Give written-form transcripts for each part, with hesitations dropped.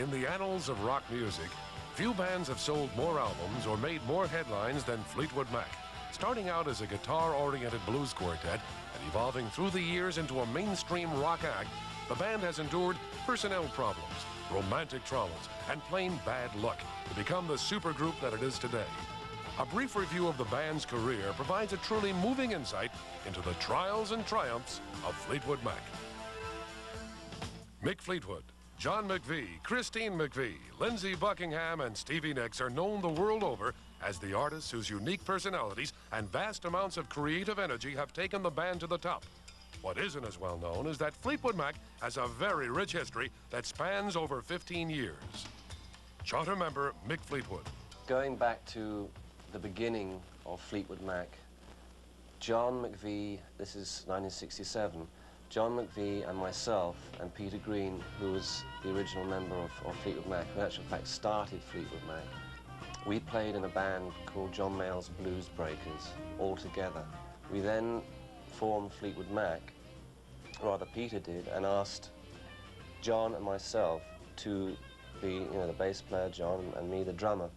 In the annals of rock music, few bands have sold more albums or made more headlines than Fleetwood Mac. Starting out as a guitar-oriented blues quartet and evolving through the years into a mainstream rock act, the band has endured personnel problems, romantic traumas, and plain bad luck to become the supergroup that it is today. A brief review of the band's career provides a truly moving insight into the trials and triumphs of Fleetwood Mac. Mick Fleetwood, John McVie, Christine McVie, Lindsey Buckingham, and Stevie Nicks are known the world over as the artists whose unique personalities and vast amounts of creative energy have taken the band to the top. What isn't as well known is that Fleetwood Mac has a very rich history that spans over 15 years. Charter member Mick Fleetwood. Going back to the beginning of Fleetwood Mac, John McVie, this is 1967, John McVie and myself and Peter Green, who was the original member of Fleetwood Mac, who actually in fact started Fleetwood Mac, we played in a band called John Mayall's Blues Breakers all together. We then formed Fleetwood Mac, rather Peter did, and asked John and myself to be, the bass player, John, and me, the drummer.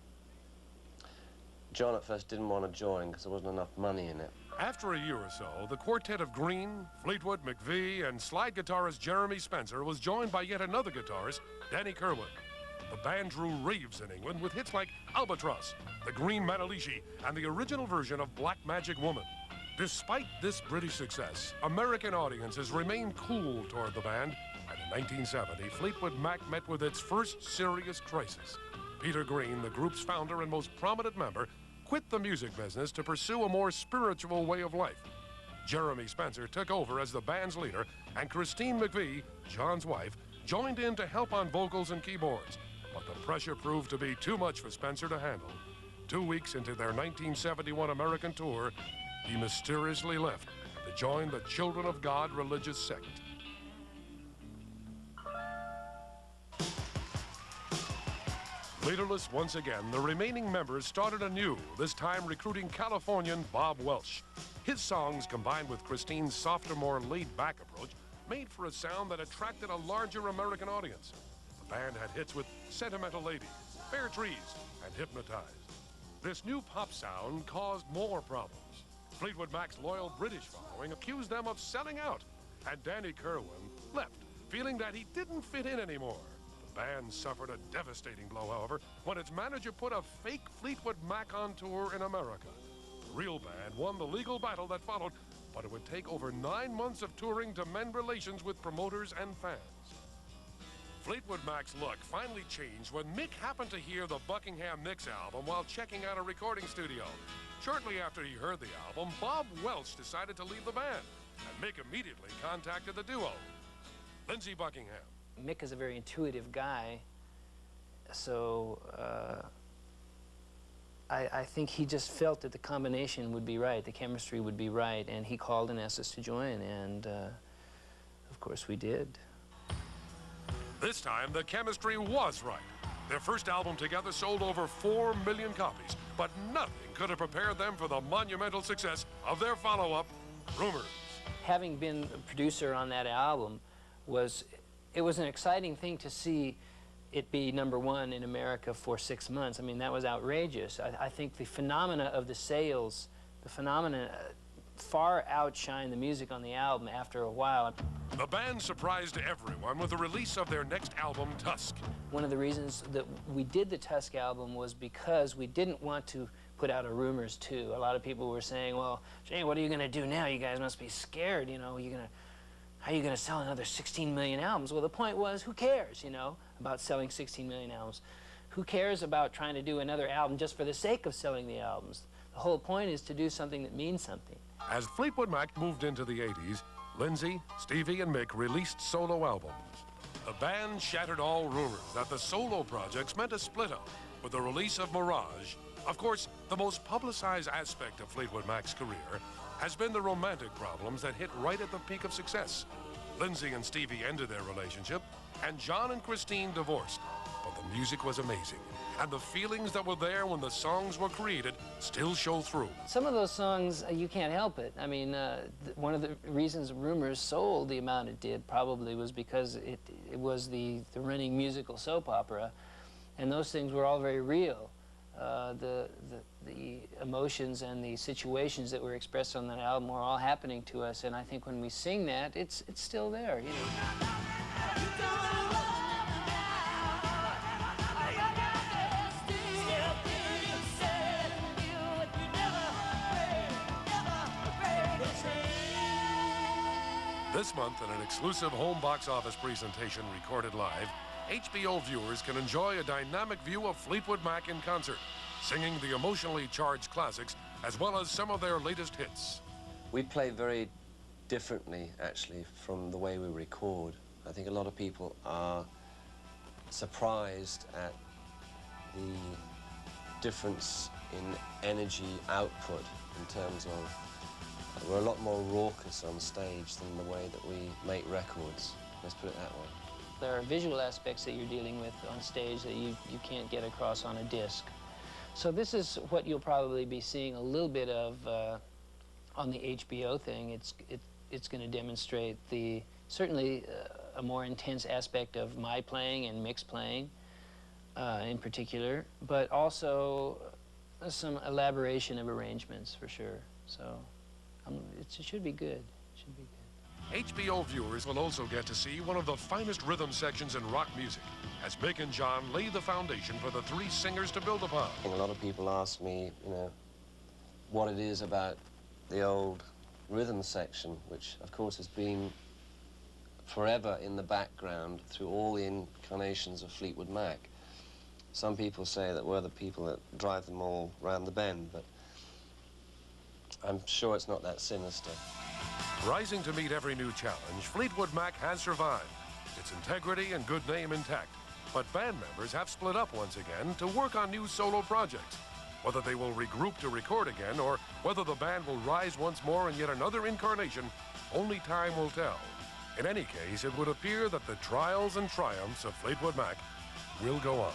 John at first didn't want to join because there wasn't enough money in it. After a year or so, the quartet of Green, Fleetwood, McVie, and slide guitarist Jeremy Spencer was joined by yet another guitarist, Danny Kerwin. The band drew raves in England with hits like Albatross, The Green Manalishi, and the original version of Black Magic Woman. Despite this British success, American audiences remained cool toward the band, and in 1970, Fleetwood Mac met with its first serious crisis. Peter Green, the group's founder and most prominent member, quit the music business to pursue a more spiritual way of life. Jeremy Spencer took over as the band's leader, and Christine McVie, John's wife, joined in to help on vocals and keyboards. But the pressure proved to be too much for Spencer to handle. 2 weeks into their 1971 American tour, he mysteriously left to join the Children of God religious sect. Leaderless once again, the remaining members started anew, this time recruiting Californian Bob Welch. His songs, combined with Christine's softer, more laid-back approach, made for a sound that attracted a larger American audience. The band had hits with Sentimental Lady, Fair Trees, and Hypnotized. This new pop sound caused more problems. Fleetwood Mac's loyal British following accused them of selling out, and Danny Kerwin left, feeling that he didn't fit in anymore. The band suffered a devastating blow, however, when its manager put a fake Fleetwood Mac on tour in America. The real band won the legal battle that followed, but it would take over 9 months of touring to mend relations with promoters and fans. Fleetwood Mac's luck finally changed when Mick happened to hear the Buckingham Nicks album while checking out a recording studio. Shortly after he heard the album, Bob Welch decided to leave the band, and Mick immediately contacted the duo. Lindsey Buckingham. Mick is a very intuitive guy, so I think he just felt that the combination would be right, the chemistry would be right, and he called and asked us to join, and of course we did. This time, the chemistry was right. Their first album together sold over 4 million copies, but nothing could have prepared them for the monumental success of their follow-up, Rumors. Having been a producer on that album, it was an exciting thing to see it be #1 in America for 6 months. I mean, that was outrageous. I think the phenomena of the sales, the phenomena far outshined the music on the album after a while. The band surprised everyone with the release of their next album, Tusk. One of the reasons that we did the Tusk album was because we didn't want to put out a Rumors 2. A lot of people were saying, well, Jay, what are you going to do now? You guys must be scared, how are you going to sell another 16 million albums? Well, the point was, who cares, about selling 16 million albums? Who cares about trying to do another album just for the sake of selling the albums? The whole point is to do something that means something. As Fleetwood Mac moved into the 80s, Lindsey, Stevie, and Mick released solo albums. The band shattered all rumors that the solo projects meant a split-up with the release of Mirage. Of course, the most publicized aspect of Fleetwood Mac's career has been the romantic problems that hit right at the peak of success. Lindsey and Stevie ended their relationship, and John and Christine divorced. But the music was amazing, And the feelings that were there when the songs were created still show through. Some of those songs, you can't help it. I mean, one of the reasons Rumors sold the amount it did probably was because it was the running musical soap opera, and those things were all very real. The emotions and the situations that were expressed on that album were all happening to us, and I think when we sing that, it's still there, you know. This month, in an exclusive home box office presentation recorded live, HBO viewers can enjoy a dynamic view of Fleetwood Mac in concert, singing the emotionally charged classics as well as some of their latest hits. We play very differently, actually, from the way we record. I think a lot of people are surprised at the difference in energy output in terms of we're a lot more raucous on stage than the way that we make records. Let's put it that way. There are visual aspects that you're dealing with on stage that you can't get across on a disc. So this is what you'll probably be seeing a little bit of on the HBO thing. It's going to demonstrate certainly a more intense aspect of my playing and Mick's playing in particular, but also some elaboration of arrangements for sure. So it should be good. It should be good. HBO viewers will also get to see one of the finest rhythm sections in rock music as Mick and John lay the foundation for the three singers to build upon. I think a lot of people ask me, you know, what it is about the old rhythm section, which of course has been forever in the background through all the incarnations of Fleetwood Mac. Some people say that we're the people that drive them all round the bend, but I'm sure it's not that sinister. Rising to meet every new challenge, Fleetwood Mac has survived, its integrity and good name intact. But band members have split up once again to work on new solo projects. Whether they will regroup to record again or whether the band will rise once more in yet another incarnation, only time will tell. In any case, it would appear that the trials and triumphs of Fleetwood Mac will go on.